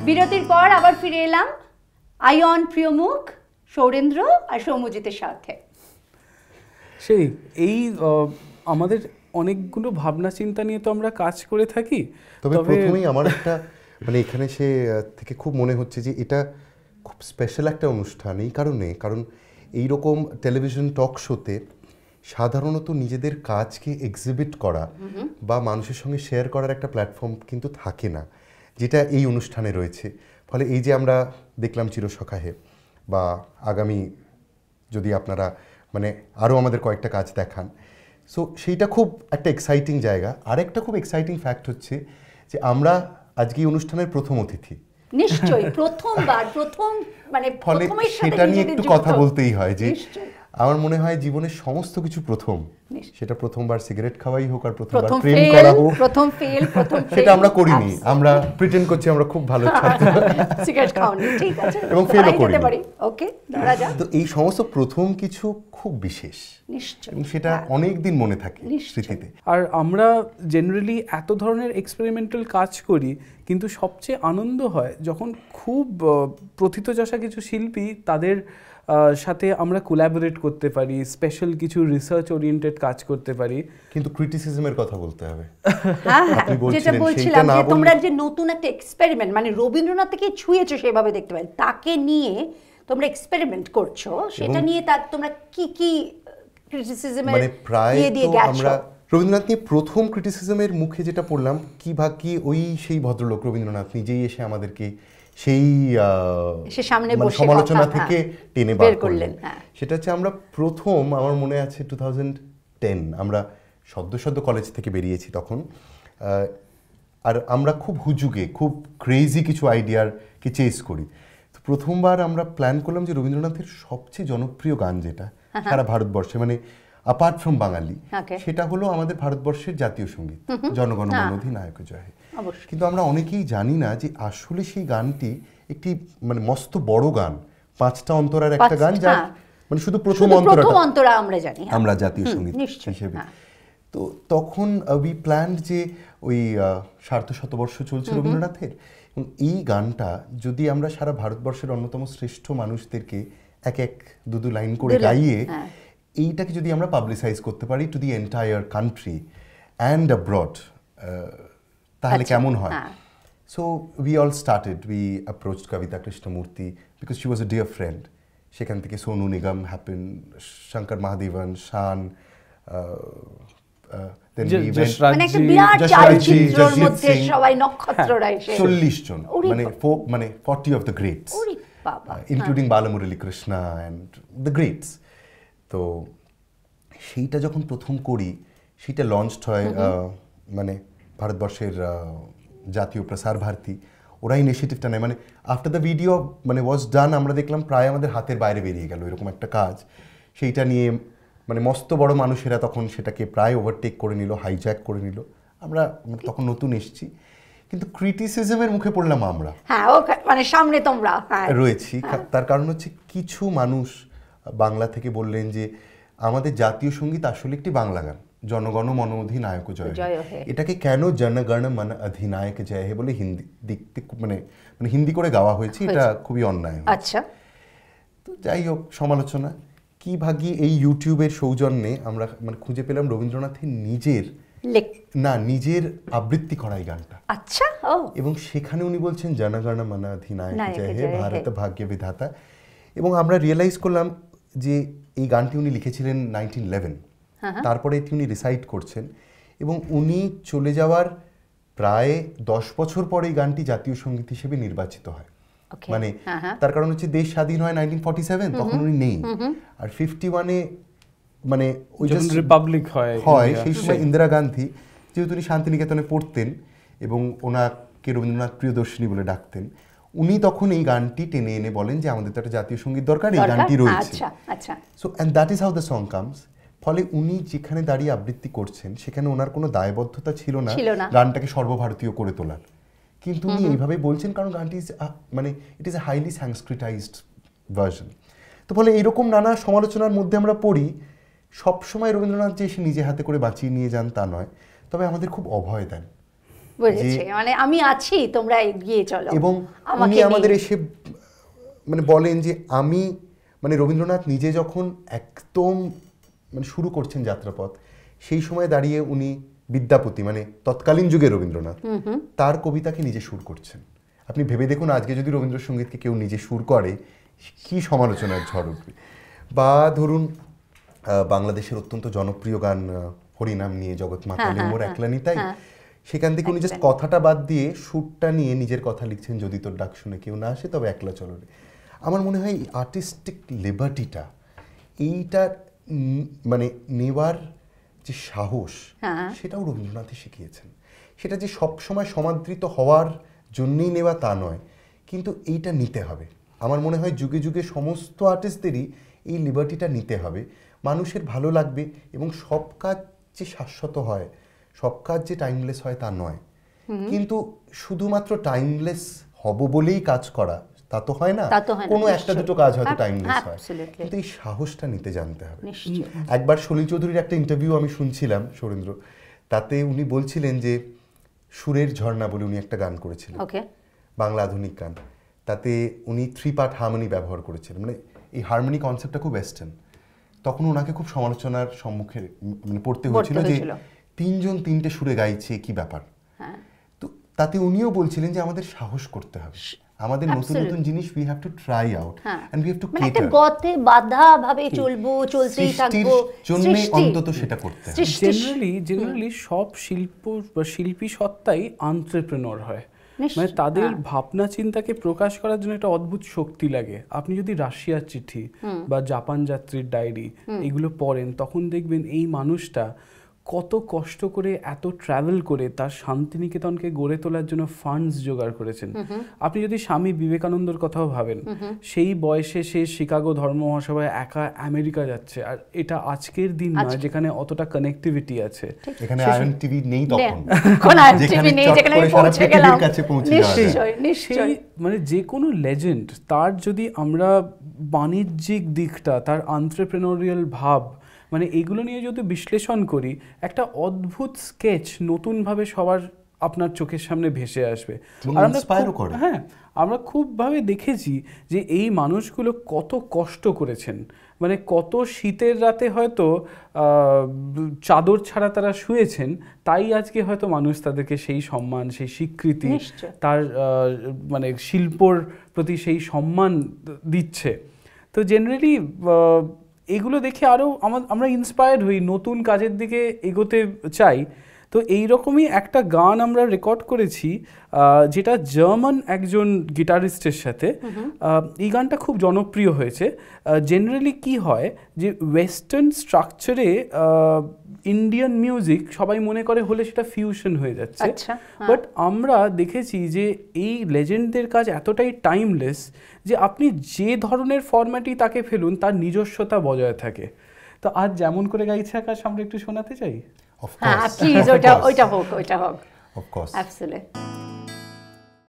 বিরতির পর আবার ফিরে এলাম আয়ন, প্রিয়মুখ, সৌরেন্দ্র আর সৌম্যজিতের সাথে। সেই এই আমাদের অনেকগুলো ভাবনা চিন্তা নিয়ে তো আমরা কাজ করে থাকি। তবে প্রথমেই আমার একটা মানে এখানে সে থেকে খুব মনে হচ্ছে যে এটা খুব স্পেশাল একটা অনুষ্ঠান এই কারণ এইরকম টেলিভিশন টক শোতে সাধারণত নিজেদের কাজকে এক্সিবিট করা বা মানুষের সঙ্গে শেয়ার করার একটা প্ল্যাটফর্ম কিন্তু থাকে না, যেটা এই অনুষ্ঠানে রয়েছে। ফলে এই যে আমরা দেখলাম চিরসখা হে, বা আগামী যদি আপনারা মানে আরও আমাদের কয়েকটা কাজ দেখান, সো সেইটা খুব একটা এক্সাইটিং জায়গা। আরেকটা খুব এক্সাইটিং ফ্যাক্ট হচ্ছে যে আমরা আজকে এই অনুষ্ঠানের প্রথম অতিথি। নিশ্চয়ই প্রথমবার, মানে ফলে সেটা নিয়ে একটু কথা বলতেই হয় যে আমার মনে হয় জীবনের সমস্ত কিছু প্রথম, সেটা প্রথমবার সিগারেট খাওয়াই হোক আর প্রথমবার প্রেম করা হোক, প্রথম ফেল সেটা আমরা করিনি, আমরা প্রিটেন্ড করছি আমরা খুব ভালো ছাত্র, সিগারেট খাওয়ানি, ঠিক আছে, এবং ফেলও করিনি। ওকে, ধরা যাক। তো এই সমস্ত প্রথম কিছু খুব বিশেষ, নিশ্চয়ই, এবং সেটা অনেক দিন মনে থাকে স্মৃতিতে। আর আমরা জেনারেলি এত ধরনের এক্সপেরিমেন্টাল কাজ করি, কিন্তু সবচেয়ে আনন্দ হয় যখন খুব প্রথিতযশা কিছু শিল্পী তাদের সাথে আমরা কোলাবোরেট করতে পারি, স্পেশাল কিছু রিসার্চ ওরিয়েন্টেড কাজ করতে পারি। কিন্তু ক্রিটিসিজমের কথা বলতে হবে। হ্যাঁ, যেটা বলছিলাম যে তোমরা যে নতুন একটা এক্সপেরিমেন্ট, মানে রবীন্দ্রনাথকে ছুঁয়েছো সেভাবে দেখতে পাই, তাকে নিয়ে তোমরা এক্সপেরিমেন্ট করছো, সেটা নিয়ে তোমরা কি ক্রিটিসিজমের মানে প্রায় দিয়ে তো গেছো? আমরা রবীন্দ্রনাথ নিয়ে প্রথম ক্রিটিসিজমের মুখে যেটা পড়লাম, কি ভাগ্যি সেই ভদ্রলোক রবীন্দ্রনাথ নিজেই এসে আমাদেরকে সেই সামনে বসে সমালোচনা থেকে টেনে বার করলেন। হ্যাঁ, সেটা হচ্ছে আমরা প্রথম, আমার মনে আছে 2010, আমরা সদ্য কলেজ থেকে বেরিয়েছি তখন, আর আমরা খুব হুজুগে, খুব ক্রেজি কিছু আইডিয়ারকে চেস করি। তো প্রথমবার আমরা প্ল্যান করলাম যে রবীন্দ্রনাথের সবচেয়ে জনপ্রিয় গান যেটা সারা ভারতবর্ষে, মানে অ্যাপার্ট ফ্রম বাঙালি, সেটা হলো আমাদের ভারতবর্ষের জাতীয় সঙ্গীত জনগণ মন অধিনায়ক জয় হে। কিন্তু আমরা অনেকেই জানি না যে আসলে সেই গানটি একটি মানে মস্ত বড় গান, 5টা অন্তরার একটা গান, যার মানে শুধু প্রথম অন্তরা আমরা জানি, আমরা জাতীয় সঙ্গীত হিসেবে। তো তখন উই প্ল্যান্ড যে ওই শতবর্ষ চলছে রবীন্দ্রনাথের, এবং এই গানটা যদি আমরা সারা ভারতবর্ষের অন্যতম শ্রেষ্ঠ মানুষদেরকে এক দু লাইন করে গাইয়ে এইটাকে যদি আমরা পাবলিসাইজ করতে পারি to the entire country and abroad, তাহলে কেমন হয়? So we all started, we approached Kavita Krishnamurthy because she was a dear friend. সেখান থেকে সোনু নিগম হ্যাপেন, শঙ্কর মহাদেবন, শান, মানে একটা বিরাট চলচ্চিত্রের মধ্যে সবাই নক্ষত্ররা এসে 40 জন, মানে 40 of the greats, including Balamurali Krishna and the greats. তো সেইটা যখন প্রথম করি, সেইটা লঞ্চড হয় মানে ভারতবর্ষের জাতীয় প্রসার ভারতী, ওরা ইনিশিয়েটিভটা নেয়। মানে আফটার দ্য ভিডিও মানে ওয়াজ ডান, আমরা দেখলাম প্রায় আমাদের হাতের বাইরে বেরিয়ে গেল এরকম একটা কাজ। সেইটা নিয়ে মানে মস্ত বড় মানুষেরা তখন সেটাকে প্রায় ওভারটেক করে নিল, হাইজ্যাক করে নিল। আমরা তখন নতুন এসেছি, কিন্তু ক্রিটিসিজমের মুখে পড়লাম আমরা, মানে সামনে তোমরা রয়েছি। তার কারণ হচ্ছে কিছু মানুষ বাংলা থেকে বললেন যে আমাদের জাতীয় সঙ্গীত আসলে একটি বাংলা গান, জনগণ মন অধিনায়ক জয় হে, এটাকে কেন জনগণ মন অধিনায়ক জয় হে বলে হিন্দি দেখতে মানে হিন্দি করে গাওয়া হয়েছে, এটা খুবই অন্যায়। আচ্ছা, তো যাই হোক, সমালোচনা কি ভাগি এই ইউটিউবের সৌজন্যে আমরা মানে খুঁজে পেলাম রবীন্দ্রনাথের নিজের আবৃত্তি করা এই গানটা। আচ্ছা, এবং সেখানে উনি বলছেন জনগণ মন অধিনায়ক জয় হে, ভারত ভাগ্য বিধাতা। এবং আমরা রিয়েলাইজ করলাম যে এই গানটি উনি লিখেছিলেন 1911, তারপরে উনি রিসাইট করছেন, এবং উনি চলে যাওয়ার প্রায় 10 বছর পরে এই গানটি জাতীয় সঙ্গীত হিসেবে নির্বাচিত হয়। মানে তার কারণ হচ্ছে দেশ স্বাধীন হয় 1947, তখন উনি নেই। আর 51-এ মানে ওই রিপাবলিক হয়, সেই সময় ইন্দিরা গান্ধী, যেহেতু উনি শান্তিনিকেতনে পড়তেন এবং ওনাকে রবীন্দ্রনাথ প্রিয়দর্শিনী বলে ডাকতেন, উনি তখন এই গানটি টেনে এনে বলেন যে আমাদের তো একটা জাতীয় সঙ্গীত দরকার, এই গানটি রয়েছে। So and that is how the song comes. ফলে উনি যেখানে দাঁড়িয়ে আবৃত্তি করছেন সেখানে ওনার কোনো দায়বদ্ধতা ছিল না গানটাকে সর্বভারতীয় করে তোলার, কিন্তু উনি এইভাবে বলছেন কারণ গানটি মানে it is a highly Sanskritised version. তো ফলে এইরকম নানা সমালোচনার মধ্যে আমরা পড়ি। সবসময় রবীন্দ্রনাথ যে এসে নিজে হাতে করে বাঁচিয়ে নিয়ে যান তা নয়, তবে আমাদের খুব অভয় দেন। বুঝেছি, মানে আমি আছি, তোমরা এগিয়ে চলো। এবং উনি আমাদের এসে মানে বলেন যে আমি মানে রবীন্দ্রনাথ নিজে যখন একদম মানে শুরু করছেন যাত্রাপথ, সেই সময় দাঁড়িয়ে উনি বিদ্যাপতি মানে তৎকালীন যুগে রবীন্দ্রনাথ তার কবিতাকে নিজে সুর করছেন। আপনি ভেবে দেখুন আজকে যদি রবীন্দ্রসঙ্গীতকে কেউ নিজে সুর করে কি সমালোচনার ঝড় উঠবে। বা ধরুন বাংলাদেশের অত্যন্ত জনপ্রিয় গান হরিনাম নিয়ে জগৎ মাতালে মোর একলানি তাই, সেখান থেকে উনি জাস্ট কথাটা বাদ দিয়ে সুরটা নিয়ে নিজের কথা লিখছেন, যদি তোর ডাক শুনে কেউ না আসে তবে একলা চলো রে। আমার মনে হয় আর্টিস্টিক লিবার্টিটা এইটা মানে নেওয়ার যে সাহস সেটাও রবীন্দ্রনাথই শিখিয়েছেন। সেটা যে সব সময় সমাদৃত হওয়ার জন্যই নেওয়া তা নয়, কিন্তু এইটা নিতে হবে। আমার মনে হয় যুগে যুগে সমস্ত আর্টিস্টদেরই এই লিবার্টিটা নিতে হবে। মানুষের ভালো লাগবে এবং সব কাজ যে শাশ্বত হয়, সব কাজ যে টাইমলেস হয় তা নয়, কিন্তু শুধুমাত্র টাইমলেস হব বলেই কাজ করা তা তো হয় না। কোনো একটা দুটো কাজ হয়তো টাইমলেস হয়, কিন্তু এই সাহসটা নিতে জানতে হবে। একবার সলিল চৌধুরীর একটা ইন্টারভিউ আমি শুনছিলাম সৌরেন্দ্র, তাতে উনি বলছিলেন যে সুরের ঝর্ণা বলে উনি একটা গান করেছিলেন, বাংলা আধুনিক গান। তাতে উনি 3 পার্ট হারমোনি ব্যবহার করেছিলেন, মানে এই হারমোনি কনসেপ্টটা খুব ওয়েস্টার্ন। তখন ওনাকে খুব সমালোচনার সম্মুখে মানে পড়তে হয়েছিল যে 3 জন 3টে সুরে গাইছে, কি ব্যাপার। তো তাতে উনিও বলছিলেন যে আমাদের সাহস করতে হবে, আমাদের নতুন নতুন জিনিস we have to try out and we have to cater, একটা গতে বাধা ভাবে চলবো, চলতেই থাকবো, জন্য অন্তত সেটা করতে হবে। জেনারেলি সব শিল্প বা শিল্পী সত্তাই এন্টারপ্রেনার হয়, মানে তাদের ভাবনা চিন্তাকে প্রকাশ করার জন্য একটা অদ্ভুত শক্তি লাগে। আপনি যদি রাশিয়ার চিঠি বা জাপান যাত্রীর ডায়েরি এগুলো পড়েন, তখন দেখবেন এই মানুষটা কত কষ্ট করে এত ট্রাভেল করে তার শান্তিনিকেতনকে গড়ে তোলার জন্য ফান্ডস জোগাড় করেছেন। আপনি যদি স্বামী বিবেকানন্দর কথাও ভাবেন, সেই বয়সে সে শিকাগো ধর্ম মহাসভায় একা আমেরিকা যাচ্ছে, আর এটা আজকের দিন নয় যেখানে অতটা কানেক্টিভিটি আছে। এখানে আয়ন টিভি নেই তখন, সেই মানে যে কোনো লেজেন্ড তার যদি আমরা বাণিজ্যিক দিকটা, তার এন্টারপ্রেনারিয়াল ভাব, মানে এগুলো নিয়ে যদি বিশ্লেষণ করি, একটা অদ্ভুত স্কেচ নতুনভাবে সবার আপনার চোখের সামনে ভেসে আসবে। আর আমরা খুবভাবে দেখেছি যে এই মানুষগুলো কত কষ্ট করেছেন, মানে কত শীতের রাতে হয়তো চাদর ছাড়া তারা শুয়েছেন, তাই আজকে হয়তো মানুষ তাদেরকে সেই সম্মান, সেই স্বীকৃতি, তার মানে শিল্পর প্রতি সেই সম্মান দিচ্ছে। তো জেনারেলি এগুলো দেখে আরও আমরা ইন্সপায়ার্ড হই, নতুন কাজের দিকে এগোতে চাই। তো এইরকমই একটা গান আমরা রেকর্ড করেছি যেটা জার্মান একজন গিটারিস্টের সাথে। এই গানটা খুব জনপ্রিয় হয়েছে। জেনারেলি কি হয় যে ওয়েস্টার্ন স্ট্রাকচারে ইন্ডিয়ান মিউজিক সবাই মনে করে হলে সেটা ফিউশন হয়ে যাচ্ছে, বাট আমরা দেখেছি যে এই লেজেন্ডদের কাজ এতটাই টাইমলেস যে আপনি যে ধরনের ফরম্যাটই তাকে ফেলুন তার নিজস্বতা বজায় থাকে। তো আজ যেমন করে গাইছে আকাশ আমরা একটু শোনাতে চাই। প্লিজ, ওইটা হোক, ওইটা হোক। Of course. Absolutely.